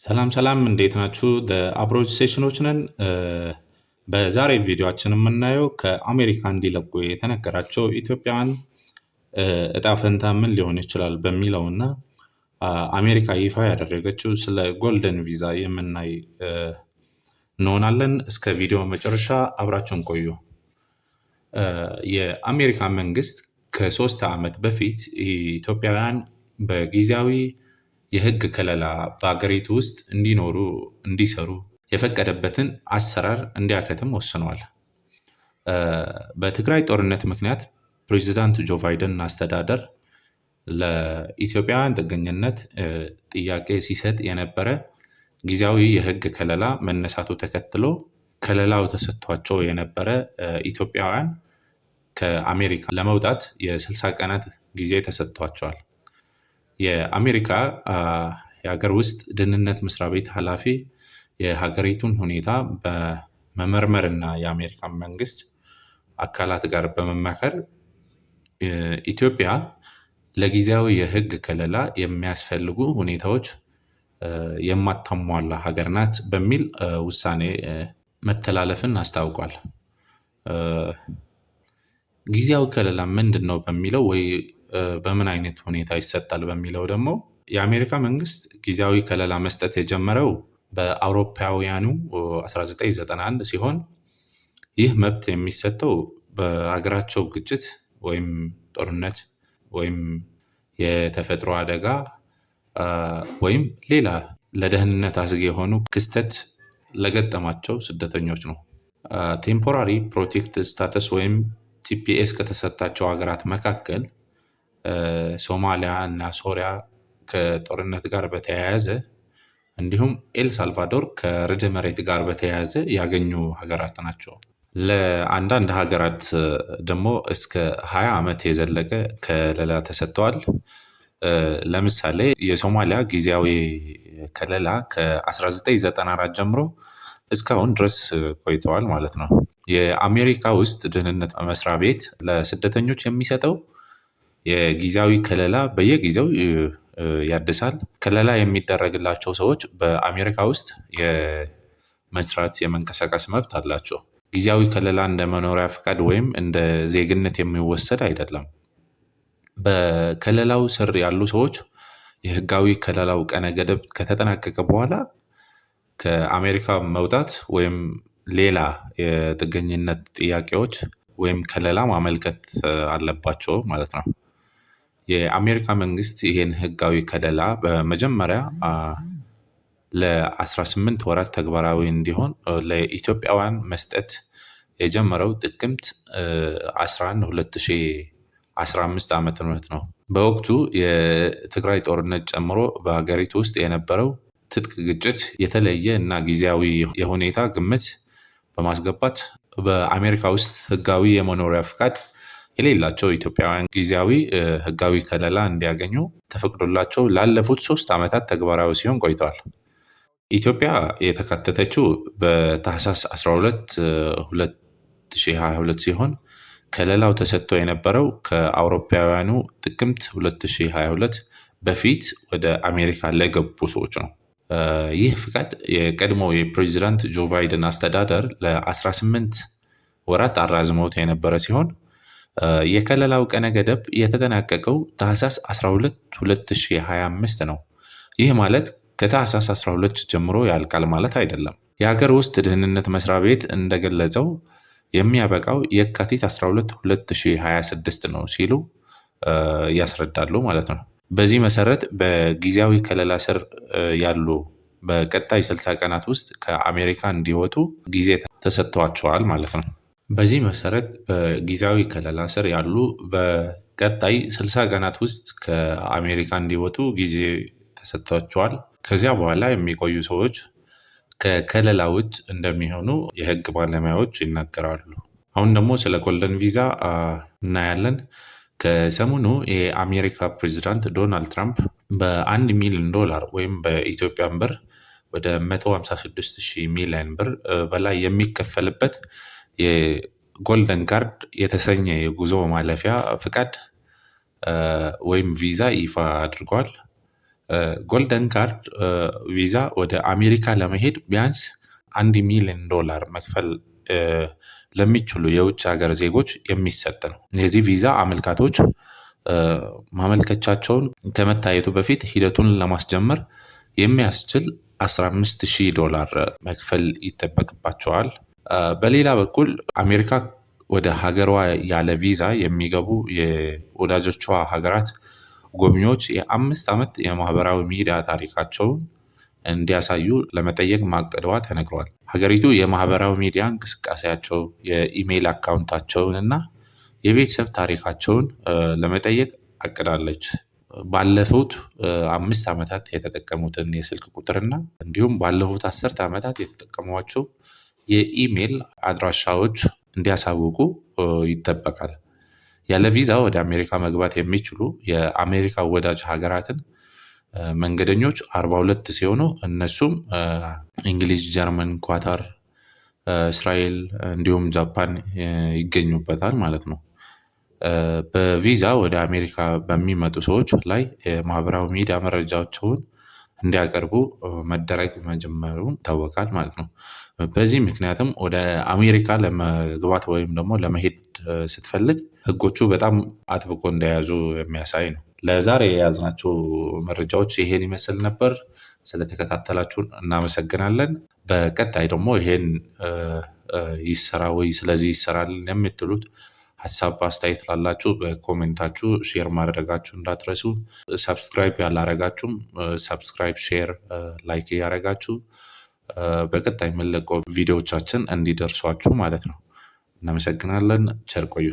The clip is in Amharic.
ሰላም ሰላም እንዴት ናችሁ? አብሮች ሴሽኖች ነን። በዛሬ ቪዲዮአችን የምናየው ከአሜሪካ እንዲለቁ የተነገራቸው ኢትዮጵያውያን እጣ ፈንታ ምን ሊሆን ይችላል በሚለው እና አሜሪካ ይፋ ያደረገችው ስለ ጎልደን ቪዛ የምናይ እንሆናለን። እስከ ቪዲዮ መጨረሻ አብራችሁን ቆዩ። የአሜሪካ መንግስት ከ3 ዓመት በፊት ኢትዮጵያውያን በጊዜያዊ የህግ ከለላ በአገሪቱ ውስጥ እንዲሰሩ የፈቀደበትን አሰራር እንዲያከትም ወስኗል። በትግራይ ጦርነት ምክንያት ፕሬዚዳንት ጆ ባይደን አስተዳደር ለኢትዮጵያውያን ጥገኝነት ጥያቄ ሲሰጥ የነበረ ጊዜያዊ የህግ ከለላ መነሳቱ ተከትሎ ከለላው ተሰጥቷቸው የነበረ ኢትዮጵያውያን ከአሜሪካ ለመውጣት የ60 ቀናት ጊዜ ተሰጥቷቸዋል። የአሜሪካ የሀገር ውስጥ ደህንነት መስሪያ ቤት ኃላፊ የሀገሪቱን ሁኔታ በመመርመር እና የአሜሪካን መንግስት አካላት ጋር በመማከር ኢትዮጵያ ለጊዜያዊ የህግ ከለላ የሚያስፈልጉ ሁኔታዎች የማታሟላ ሀገር ናት በሚል ውሳኔ መተላለፍን አስታውቋል። ጊዜያዊ ከለላ ምንድን ነው በሚለው ወይ በምን አይነት ሁኔታ ይሰጣል በሚለው ደግሞ የአሜሪካ መንግስት ጊዜያዊ ከለላ መስጠት የጀመረው በአውሮፓውያኑ 1991 ሲሆን ይህ መብት የሚሰጠው በሀገራቸው ግጭት ወይም ጦርነት ወይም የተፈጥሮ አደጋ ወይም ሌላ ለደህንነት አስጊ የሆኑ ክስተት ለገጠማቸው ስደተኞች ነው። ቴምፖራሪ ፕሮቴክትድ ስታተስ ወይም ቲፒኤስ ከተሰጣቸው ሀገራት መካከል ሶማሊያ እና ሶሪያ ከጦርነት ጋር በተያያዘ እንዲሁም ኤል ሳልቫዶር ከርዕደ መሬት ጋር በተያያዘ ያገኙ ሀገራት ናቸው። ለአንዳንድ ሀገራት ደግሞ እስከ 20 ዓመት የዘለቀ ከለላ ተሰጥተዋል። ለምሳሌ የሶማሊያ ጊዜያዊ ከለላ ከ1994 ጀምሮ እስካሁን ድረስ ቆይተዋል ማለት ነው። የአሜሪካ ውስጥ ደህንነት መስሪያ ቤት ለስደተኞች የሚሰጠው የጊዜያዊ ከለላ በየጊዜው ያድሳል። ከለላ የሚደረግላቸው ሰዎች በአሜሪካ ውስጥ የመስራት የመንቀሳቀስ መብት አላቸው። ጊዜያዊ ከለላ እንደ መኖሪያ ፈቃድ ወይም እንደ ዜግነት የሚወሰድ አይደለም። በከለላው ስር ያሉ ሰዎች የህጋዊ ከለላው ቀነ ገደብ ከተጠናቀቀ በኋላ ከአሜሪካ መውጣት ወይም ሌላ የጥገኝነት ጥያቄዎች ወይም ከለላ ማመልከት አለባቸው ማለት ነው። የአሜሪካ መንግስት ይህን ህጋዊ ከለላ በመጀመሪያ ለ18 ወራት ተግባራዊ እንዲሆን ለኢትዮጵያውያን መስጠት የጀመረው ጥቅምት 11 2015 ዓመተ ምህረት ነው። በወቅቱ የትግራይ ጦርነት ጨምሮ በሀገሪቱ ውስጥ የነበረው ትጥቅ ግጭት የተለየ እና ጊዜያዊ የሁኔታ ግምት በማስገባት በአሜሪካ ውስጥ ህጋዊ የመኖሪያ ፍቃድ የሌላቸው ኢትዮጵያውያን ጊዜያዊ ህጋዊ ከለላ እንዲያገኙ ተፈቅዶላቸው ላለፉት 3 ዓመታት ተግባራዊ ሲሆን ቆይተዋል። ኢትዮጵያ የተካተተችው በታህሳስ 12 2022 ሲሆን ከለላው ተሰጥቶ የነበረው ከአውሮፓውያኑ ጥቅምት 2022 በፊት ወደ አሜሪካ ለገቡ ሰዎች ነው። ይህ ፍቃድ የቀድሞው የፕሬዚዳንት ጆ ባይደን አስተዳደር ለ18 ወራት አራዝመውት የነበረ ሲሆን የከለላው ቀነ ገደብ የተጠናቀቀው ታህሳስ 12 2025 ነው። ይህ ማለት ከታህሳስ 12 ጀምሮ ያልቃል ማለት አይደለም። የሀገር ውስጥ ደህንነት መስሪያ ቤት እንደገለጸው የሚያበቃው የካቲት 12 2026 ነው ሲሉ ያስረዳሉ ማለት ነው። በዚህ መሰረት በጊዜያዊ ከለላ ስር ያሉ በቀጣይ 60 ቀናት ውስጥ ከአሜሪካ እንዲወጡ ጊዜ ተሰጥቷቸዋል ማለት ነው። በዚህ መሰረት በጊዜያዊ ከለላ ስር ያሉ በቀጣይ 60 ቀናት ውስጥ ከአሜሪካ እንዲወጡ ጊዜ ተሰጥቷቸዋል። ከዚያ በኋላ የሚቆዩ ሰዎች ከከለላ ውጭ እንደሚሆኑ የህግ ባለሙያዎች ይናገራሉ። አሁን ደግሞ ስለ ጎልደን ቪዛ እናያለን። ከሰሞኑ የአሜሪካ ፕሬዚዳንት ዶናልድ ትራምፕ በ1 ሚሊዮን ዶላር ወይም በኢትዮጵያን ብር ወደ 156 ሚሊዮን ብር በላይ የሚከፈልበት የጎልደን ካርድ የተሰኘ የጉዞ ማለፊያ ፍቃድ ወይም ቪዛ ይፋ አድርጓል። ጎልደን ካርድ ቪዛ ወደ አሜሪካ ለመሄድ ቢያንስ $1,000,000 መክፈል ለሚችሉ የውጭ ሀገር ዜጎች የሚሰጥ ነው። የዚህ ቪዛ አመልካቾች ማመልከቻቸውን ከመታየቱ በፊት ሂደቱን ለማስጀመር የሚያስችል $15,000 መክፈል ይጠበቅባቸዋል። በሌላ በኩል አሜሪካ ወደ ሀገሯ ያለ ቪዛ የሚገቡ የወዳጆቿ ሀገራት ጎብኚዎች የ5 ዓመት የማህበራዊ ሚዲያ ታሪካቸውን እንዲያሳዩ ለመጠየቅ ማቀዷ ተነግሯል። ሀገሪቱ የማህበራዊ ሚዲያ እንቅስቃሴያቸው፣ የኢሜይል አካውንታቸውን እና የቤተሰብ ታሪካቸውን ለመጠየቅ አቅዳለች። ባለፉት 5 ዓመታት የተጠቀሙትን የስልክ ቁጥርና እንዲሁም ባለፉት 10 ዓመታት የተጠቀሟቸው የኢሜይል አድራሻዎች እንዲያሳውቁ ይጠበቃል። ያለ ቪዛ ወደ አሜሪካ መግባት የሚችሉ የአሜሪካ ወዳጅ ሀገራትን መንገደኞች 42 ሲሆኑ እነሱም እንግሊዝ፣ ጀርመን፣ ኳታር፣ እስራኤል እንዲሁም ጃፓን ይገኙበታል ማለት ነው። በቪዛ ወደ አሜሪካ በሚመጡ ሰዎች ላይ የማህበራዊ ሚዲያ መረጃቸውን እንዲያቀርቡ መደረግ መጀመሩ ይታወቃል ማለት ነው። በዚህ ምክንያትም ወደ አሜሪካ ለመግባት ወይም ደግሞ ለመሄድ ስትፈልግ ህጎቹ በጣም አጥብቆ እንደያዙ የሚያሳይ ነው። ለዛሬ የያዝናቸው መረጃዎች ይሄን ይመስል ነበር። ስለተከታተላችሁን እናመሰግናለን። በቀጣይ ደግሞ ይሄን ይሰራ ወይ ስለዚህ ይሰራልን የምትሉት ሀሳብ አስተያየት ላላችሁ በኮሜንታችሁ ሼር ማድረጋችሁ እንዳትረሱ። ሰብስክራይብ ያላረጋችሁም ሰብስክራይብ፣ ሼር፣ ላይክ እያረጋችሁ በቀጣይ የምንለቀው ቪዲዮዎቻችን እንዲደርሷችሁ ማለት ነው። እናመሰግናለን። ቸር ቆዩ።